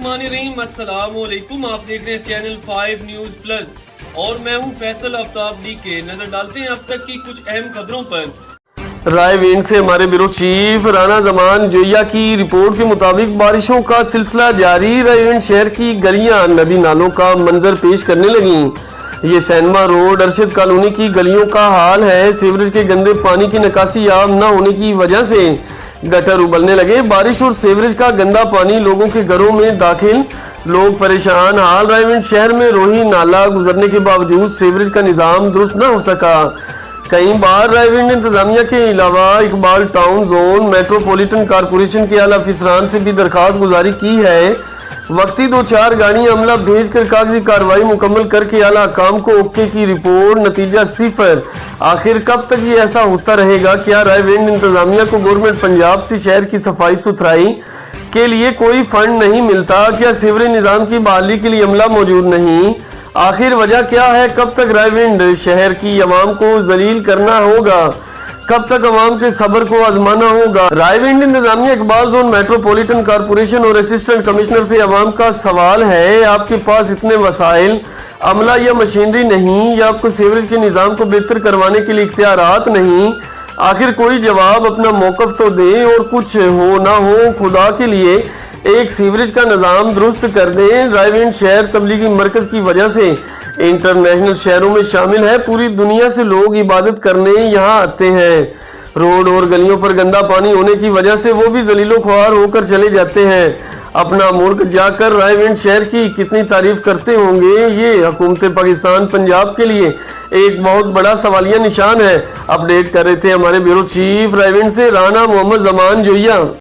बिस्मिल्लाहिर्रहमानिर्रहीम। अस्सलाम वालेकुम। आप देख रहे हैं चैनल 5 न्यूज़ प्लस और मैं हूं फैसल आफ्ताब के। नजर डालते हैं अब तक की कुछ अहम खबरों पर। रायविंड से हमारे ब्यूरो चीफ राना जमान जोया की रिपोर्ट के मुताबिक बारिशों का सिलसिला जारी। रायविंड शहर की गलियां नदी नालों का मंजर पेश करने लगी। ये सैनमा रोड अरशद कॉलोनी की गलियों का हाल है। सीवरेज के गंदे पानी की निकासी आम न होने की वजह से गटर उबलने लगे। बारिश और सीवरेज का गंदा पानी लोगों के घरों में दाखिल, लोग परेशान हाल। रायविंड शहर में रोही नाला गुजरने के बावजूद सीवरेज का निज़ाम दुरुस्त न हो सका। कई बार रायविंड इंतजामिया के अलावा Iqbal town zone metropolitan corporation के आला अफसरान से भी दरखास्त गुजारी की है। वक्ती 2-4 गाड़ियां अमला भेजकर कागजी कार्रवाई मुकम्मल करके आला काम को ओके की रिपोर्ट, नतीजा 0। आखिर कब तक ये ऐसा होता रहेगा? क्या रायविंड इंतजामिया को गवर्नमेंट पंजाब से शहर की सफाई सुथराई के लिए कोई फंड नहीं मिलता? क्या सीवरेज निज़ाम की बहाली के लिए अमला मौजूद नहीं? आखिर वजह क्या है? कब तक रायविंड शहर की आवाम को जलील करना होगा? कब तक अवाम के सब्र को आजमाना होगा? रायविंड इंतजामिया इकबाल जोन मेट्रोपॉलिटन कॉरपोरेशन और असिस्टेंट कमिश्नर से अवाम का सवाल है, आपके पास इतने वसाइल, अमला या मशीनरी नहीं, या आपको सीवरेज के निज़ाम को बेहतर करवाने के लिए इख्तियारात नहीं? आखिर कोई जवाब, अपना मौकफ तो दे। और कुछ हो ना हो, खुदा के लिए एक सीवरेज का निज़ाम दुरुस्त कर दें। रायविंड शहर तबलीगी मरकज़ की वजह से इंटरनेशनल शहरों में शामिल है। पूरी दुनिया से लोग इबादत करने यहाँ आते हैं। रोड और गलियों पर गंदा पानी होने की वजह से वो भी जलीलो ख्वार होकर चले जाते हैं। अपना मुल्क जाकर रायविंड शहर की कितनी तारीफ करते होंगे? ये हुकूमत पाकिस्तान पंजाब के लिए एक बहुत बड़ा सवालिया निशान है। अपडेट कर रहे थे हमारे ब्यूरो चीफ रायविंड से राना मोहम्मद जमान जोया।